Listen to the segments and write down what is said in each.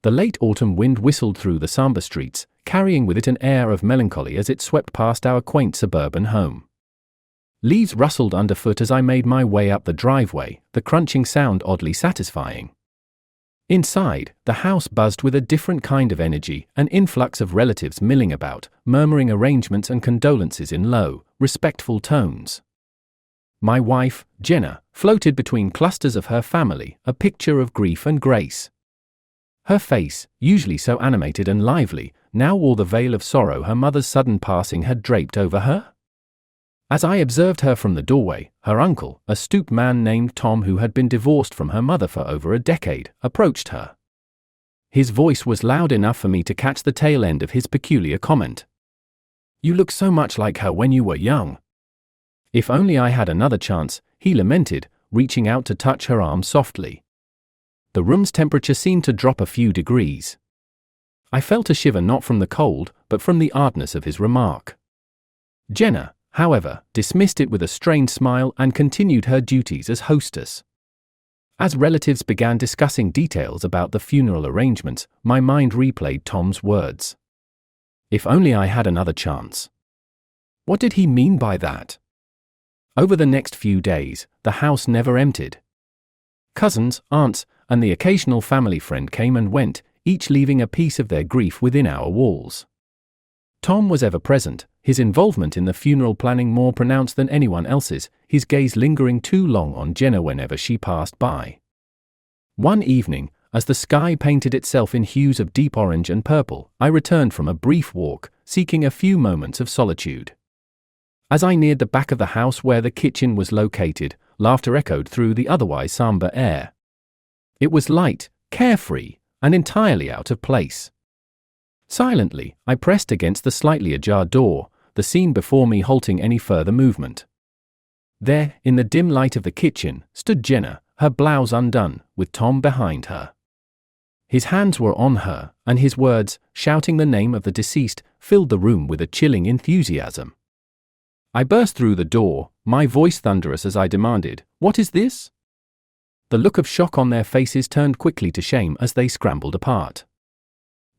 The late autumn wind whistled through the somber streets, carrying with it an air of melancholy as it swept past our quaint suburban home. Leaves rustled underfoot as I made my way up the driveway, the crunching sound oddly satisfying. Inside, the house buzzed with a different kind of energy, an influx of relatives milling about, murmuring arrangements and condolences in low, respectful tones. My wife, Jenna, floated between clusters of her family, a picture of grief and grace. Her face, usually so animated and lively, now wore the veil of sorrow her mother's sudden passing had draped over her. As I observed her from the doorway, her uncle, a stooped man named Tom who had been divorced from her mother for over a decade, approached her. His voice was loud enough for me to catch the tail end of his peculiar comment. "You look so much like her when you were young." "If only I had another chance," he lamented, reaching out to touch her arm softly. The room's temperature seemed to drop a few degrees. I felt a shiver not from the cold, but from the artness of his remark. Jenna, however, dismissed it with a strained smile and continued her duties as hostess. As relatives began discussing details about the funeral arrangements, my mind replayed Tom's words. If only I had another chance. What did he mean by that? Over the next few days, the house never emptied. Cousins, aunts, and the occasional family friend came and went, each leaving a piece of their grief within our walls. Tom was ever present, his involvement in the funeral planning more pronounced than anyone else's, his gaze lingering too long on Jenna whenever she passed by. One evening, as the sky painted itself in hues of deep orange and purple, I returned from a brief walk, seeking a few moments of solitude. As I neared the back of the house where the kitchen was located, laughter echoed through the otherwise somber air. It was light, carefree, and entirely out of place. Silently, I pressed against the slightly ajar door, the scene before me halting any further movement. There, in the dim light of the kitchen, stood Jenna, her blouse undone, with Tom behind her. His hands were on her, and his words, shouting the name of the deceased, filled the room with a chilling enthusiasm. I burst through the door, my voice thunderous as I demanded, "What is this?" The look of shock on their faces turned quickly to shame as they scrambled apart.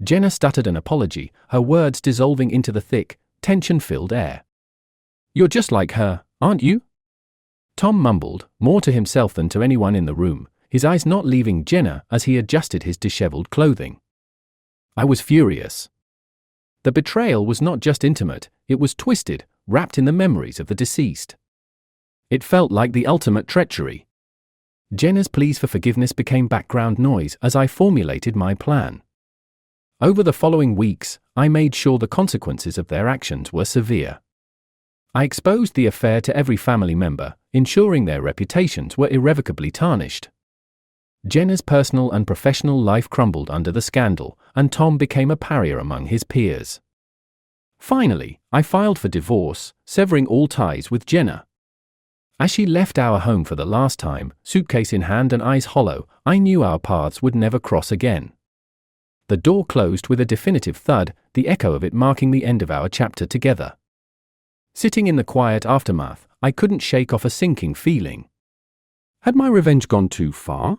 Jenna stuttered an apology, her words dissolving into the thick, tension-filled air. "You're just like her, aren't you?" Tom mumbled, more to himself than to anyone in the room, his eyes not leaving Jenna as he adjusted his disheveled clothing. I was furious. The betrayal was not just intimate, it was twisted, wrapped in the memories of the deceased. It felt like the ultimate treachery. Jenna's pleas for forgiveness became background noise as I formulated my plan. Over the following weeks, I made sure the consequences of their actions were severe. I exposed the affair to every family member, ensuring their reputations were irrevocably tarnished. Jenna's personal and professional life crumbled under the scandal, and Tom became a pariah among his peers. Finally, I filed for divorce, severing all ties with Jenna. As she left our home for the last time, suitcase in hand and eyes hollow, I knew our paths would never cross again. The door closed with a definitive thud, the echo of it marking the end of our chapter together. Sitting in the quiet aftermath, I couldn't shake off a sinking feeling. Had my revenge gone too far?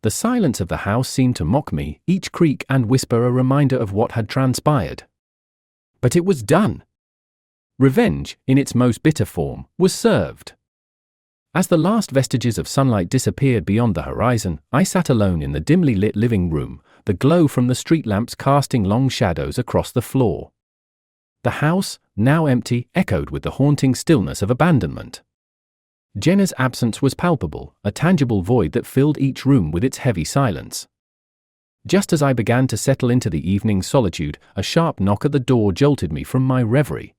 The silence of the house seemed to mock me, each creak and whisper a reminder of what had transpired. But it was done. Revenge, in its most bitter form, was served. As the last vestiges of sunlight disappeared beyond the horizon, I sat alone in the dimly lit living room, the glow from the street lamps casting long shadows across the floor. The house, now empty, echoed with the haunting stillness of abandonment. Jenna's absence was palpable, a tangible void that filled each room with its heavy silence. Just as I began to settle into the evening's solitude, a sharp knock at the door jolted me from my reverie.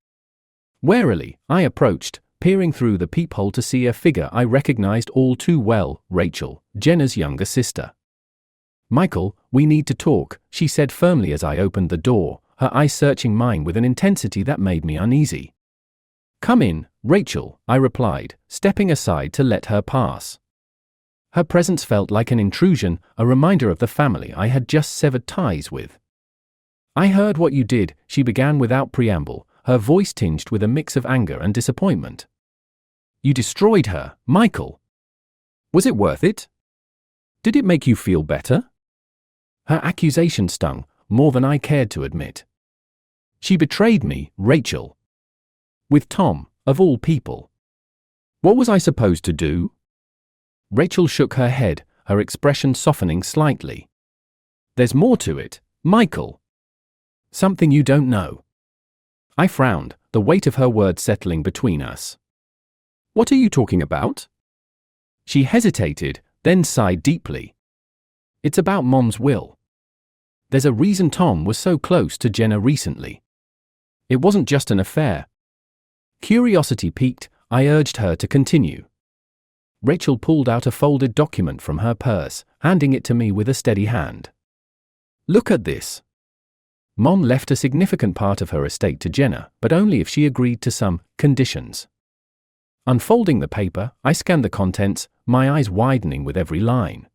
Warily, I approached, peering through the peephole to see a figure I recognized all too well, Rachel, Jenna's younger sister. "Michael, we need to talk," she said firmly as I opened the door, her eyes searching mine with an intensity that made me uneasy. "Come in, Rachel," I replied, stepping aside to let her pass. Her presence felt like an intrusion, a reminder of the family I had just severed ties with. "I heard what you did," she began without preamble, her voice tinged with a mix of anger and disappointment. "You destroyed her, Michael. Was it worth it? Did it make you feel better?" Her accusation stung, more than I cared to admit. She betrayed me, Rachel. With Tom, of all people. What was I supposed to do? Rachel shook her head, her expression softening slightly. There's more to it, Michael. Something you don't know. I frowned, the weight of her words settling between us. What are you talking about? She hesitated, then sighed deeply. It's about Mom's will. There's a reason Tom was so close to Jenna recently. It wasn't just an affair. Curiosity piqued, I urged her to continue. Rachel pulled out a folded document from her purse, handing it to me with a steady hand. Look at this. Mom left a significant part of her estate to Jenna, but only if she agreed to some conditions. Unfolding the paper, I scanned the contents, my eyes widening with every line.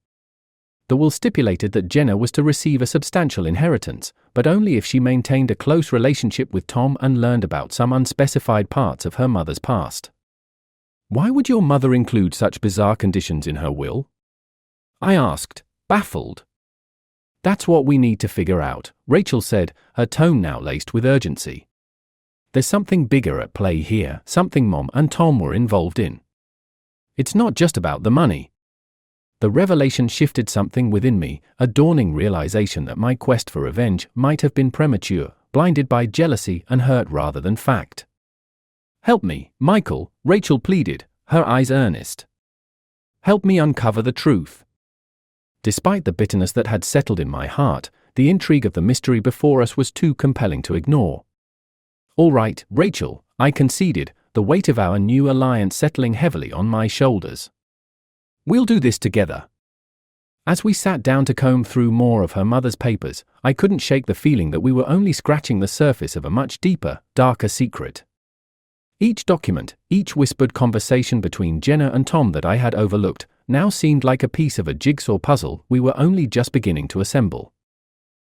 The will stipulated that Jenna was to receive a substantial inheritance, but only if she maintained a close relationship with Tom and learned about some unspecified parts of her mother's past. Why would your mother include such bizarre conditions in her will? I asked, baffled. That's what we need to figure out, Rachel said, her tone now laced with urgency. There's something bigger at play here, something Mom and Tom were involved in. It's not just about the money. The revelation shifted something within me, a dawning realization that my quest for revenge might have been premature, blinded by jealousy and hurt rather than fact. Help me, Michael, Rachel pleaded, her eyes earnest. Help me uncover the truth. Despite the bitterness that had settled in my heart, the intrigue of the mystery before us was too compelling to ignore. All right, Rachel, I conceded, the weight of our new alliance settling heavily on my shoulders. We'll do this together. As we sat down to comb through more of her mother's papers, I couldn't shake the feeling that we were only scratching the surface of a much deeper, darker secret. Each document, each whispered conversation between Jenna and Tom that I had overlooked, now seemed like a piece of a jigsaw puzzle we were only just beginning to assemble.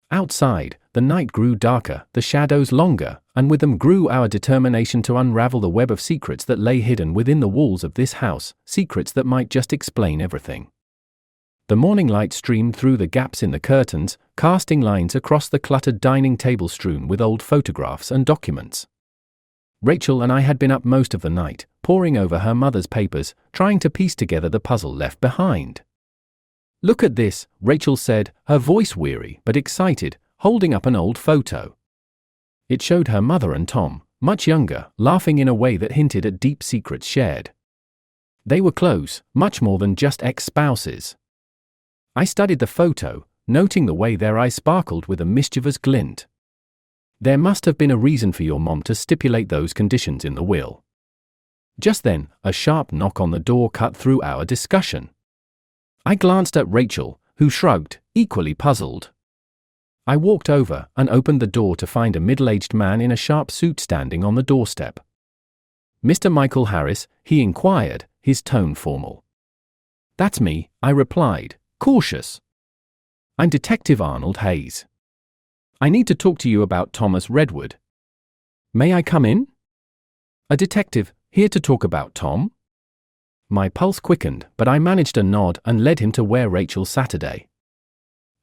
Outside, the night grew darker, the shadows longer, and with them grew our determination to unravel the web of secrets that lay hidden within the walls of this house, secrets that might just explain everything. The morning light streamed through the gaps in the curtains, casting lines across the cluttered dining table strewn with old photographs and documents. Rachel and I had been up most of the night, poring over her mother's papers, trying to piece together the puzzle left behind. Look at this, Rachel said, her voice weary but excited, holding up an old photo. It showed her mother and Tom, much younger, laughing in a way that hinted at deep secrets shared. They were close, much more than just ex-spouses. I studied the photo, noting the way their eyes sparkled with a mischievous glint. There must have been a reason for your mom to stipulate those conditions in the will. Just then, a sharp knock on the door cut through our discussion. I glanced at Rachel, who shrugged, equally puzzled. I walked over and opened the door to find a middle-aged man in a sharp suit standing on the doorstep. Mr. Michael Harris, he inquired, his tone formal. That's me, I replied, cautious. I'm Detective Arnold Hayes. I need to talk to you about Thomas Redwood. May I come in? A detective, here to talk about Tom? My pulse quickened, but I managed a nod and led him to where Rachel sat today.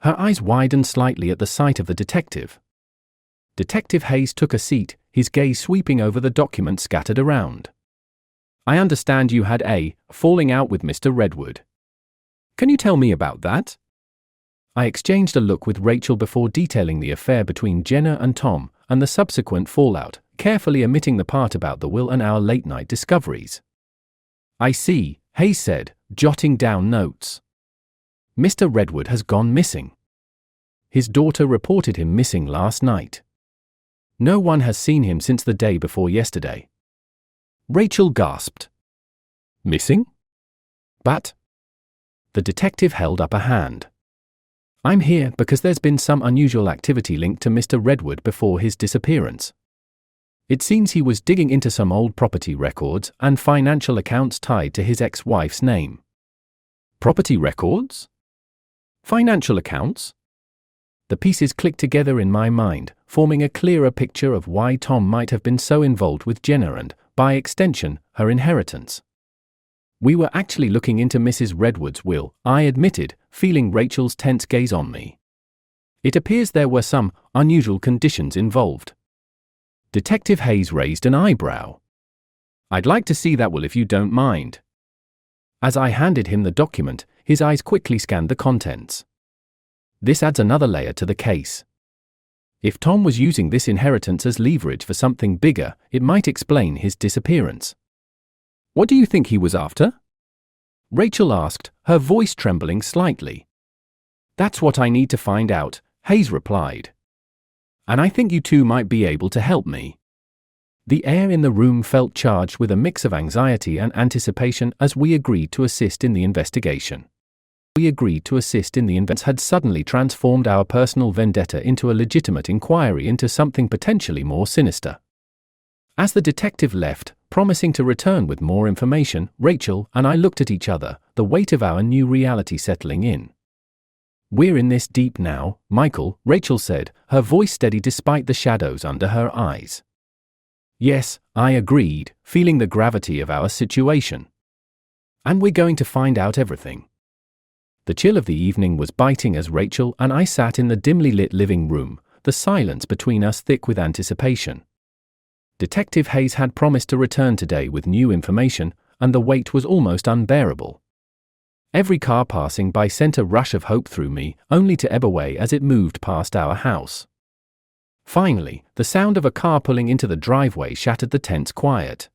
Her eyes widened slightly at the sight of the detective. Detective Hayes took a seat, his gaze sweeping over the documents scattered around. I understand you had a falling out with Mr. Redwood. Can you tell me about that? I exchanged a look with Rachel before detailing the affair between Jenna and Tom, and the subsequent fallout, carefully omitting the part about the will and our late-night discoveries. I see, Hayes said, jotting down notes. Mr. Redwood has gone missing. His daughter reported him missing last night. No one has seen him since the day before yesterday. Rachel gasped. Missing? But... The detective held up a hand. I'm here because there's been some unusual activity linked to Mr. Redwood before his disappearance. It seems he was digging into some old property records and financial accounts tied to his ex-wife's name. Property records? Financial accounts? The pieces clicked together in my mind, forming a clearer picture of why Tom might have been so involved with Jenna and, by extension, her inheritance. We were actually looking into Mrs. Redwood's will, I admitted, feeling Rachel's tense gaze on me. It appears there were some unusual conditions involved. Detective Hayes raised an eyebrow. I'd like to see that will, if you don't mind. As I handed him the document, his eyes quickly scanned the contents. This adds another layer to the case. If Tom was using this inheritance as leverage for something bigger, it might explain his disappearance. What do you think he was after? Rachel asked, her voice trembling slightly. That's what I need to find out, Hayes replied. And I think you two might be able to help me. The air in the room felt charged with a mix of anxiety and anticipation as we agreed to assist in the investigation. Had suddenly transformed our personal vendetta into a legitimate inquiry into something potentially more sinister. As the detective left, promising to return with more information, Rachel and I looked at each other, the weight of our new reality settling in. We're in this deep now, Michael, Rachel said, her voice steady despite the shadows under her eyes. Yes, I agreed, feeling the gravity of our situation. And we're going to find out everything. The chill of the evening was biting as Rachel and I sat in the dimly lit living room, the silence between us thick with anticipation. Detective Hayes had promised to return today with new information, and the wait was almost unbearable. Every car passing by sent a rush of hope through me, only to ebb away as it moved past our house. Finally, the sound of a car pulling into the driveway shattered the tense quiet.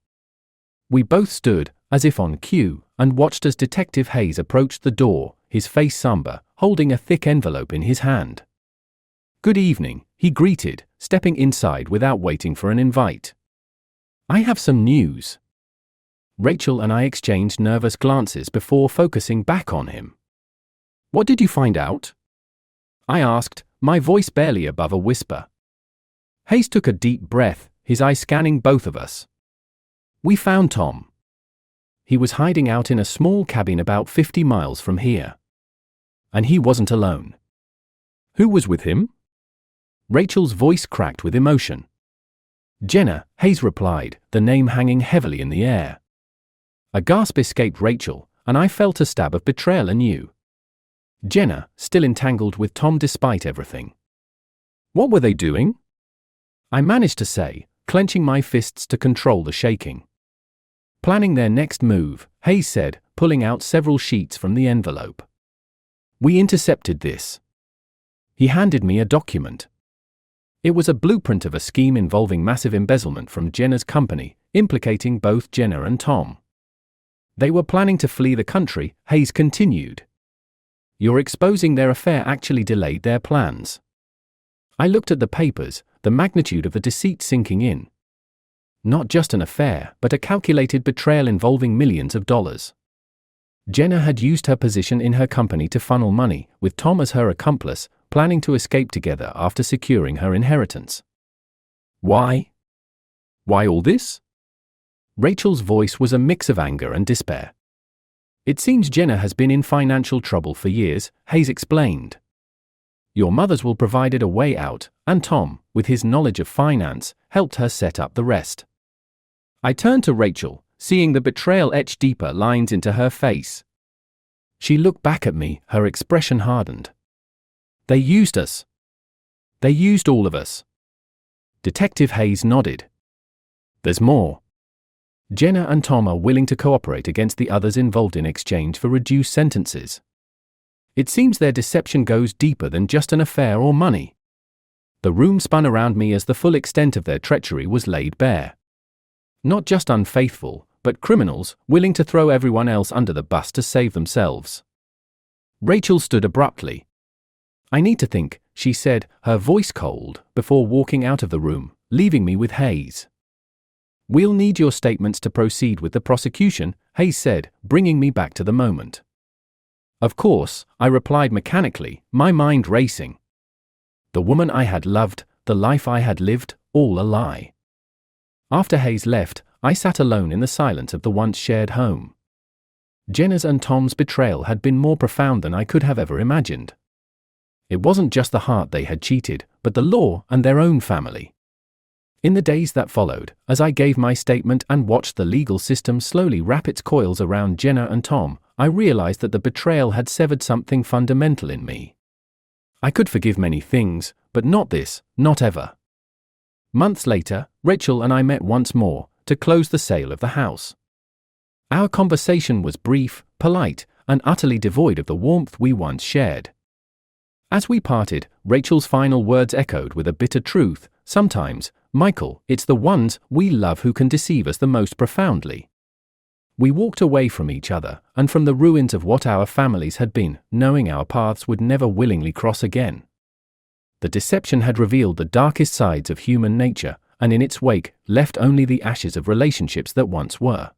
We both stood, as if on cue, and watched as Detective Hayes approached the door, his face somber, holding a thick envelope in his hand. Good evening, he greeted, stepping inside without waiting for an invite. I have some news. Rachel and I exchanged nervous glances before focusing back on him. What did you find out? I asked, my voice barely above a whisper. Hayes took a deep breath, his eyes scanning both of us. We found Tom. He was hiding out in a small cabin about 50 miles from here. And he wasn't alone. Who was with him? Rachel's voice cracked with emotion. Jenna, Hayes replied, the name hanging heavily in the air. A gasp escaped Rachel, and I felt a stab of betrayal anew. Jenna, still entangled with Tom despite everything. What were they doing? I managed to say, clenching my fists to control the shaking. Planning their next move, Hayes said, pulling out several sheets from the envelope. We intercepted this. He handed me a document. It was a blueprint of a scheme involving massive embezzlement from Jenna's company, implicating both Jenna and Tom. They were planning to flee the country, Hayes continued. Your exposing their affair actually delayed their plans. I looked at the papers, the magnitude of the deceit sinking in. Not just an affair, but a calculated betrayal involving millions of dollars. Jenna had used her position in her company to funnel money, with Tom as her accomplice, planning to escape together after securing her inheritance. Why? Why all this? Rachel's voice was a mix of anger and despair. It seems Jenna has been in financial trouble for years, Hayes explained. Your mother's will provided a way out, and Tom, with his knowledge of finance, helped her set up the rest. I turned to Rachel, seeing the betrayal etch deeper lines into her face. She looked back at me, her expression hardened. They used us. They used all of us. Detective Hayes nodded. There's more. Jenna and Tom are willing to cooperate against the others involved in exchange for reduced sentences. It seems their deception goes deeper than just an affair or money. The room spun around me as the full extent of their treachery was laid bare. Not just unfaithful, but criminals willing to throw everyone else under the bus to save themselves. Rachel stood abruptly. I need to think, she said, her voice cold, before walking out of the room, leaving me with Hayes. We'll need your statements to proceed with the prosecution, Hayes said, bringing me back to the moment. Of course, I replied mechanically, my mind racing. The woman I had loved, the life I had lived, all a lie. After Hayes left, I sat alone in the silence of the once shared home. Jenna's and Tom's betrayal had been more profound than I could have ever imagined. It wasn't just the heart they had cheated, but the law and their own family. In the days that followed, as I gave my statement and watched the legal system slowly wrap its coils around Jenna and Tom, I realized that the betrayal had severed something fundamental in me. I could forgive many things, but not this, not ever. Months later, Rachel and I met once more to close the sale of the house. Our conversation was brief, polite, and utterly devoid of the warmth we once shared. As we parted, Rachel's final words echoed with a bitter truth: sometimes, Michael, it's the ones we love who can deceive us the most profoundly. We walked away from each other, and from the ruins of what our families had been, knowing our paths would never willingly cross again. The deception had revealed the darkest sides of human nature, and in its wake, left only the ashes of relationships that once were.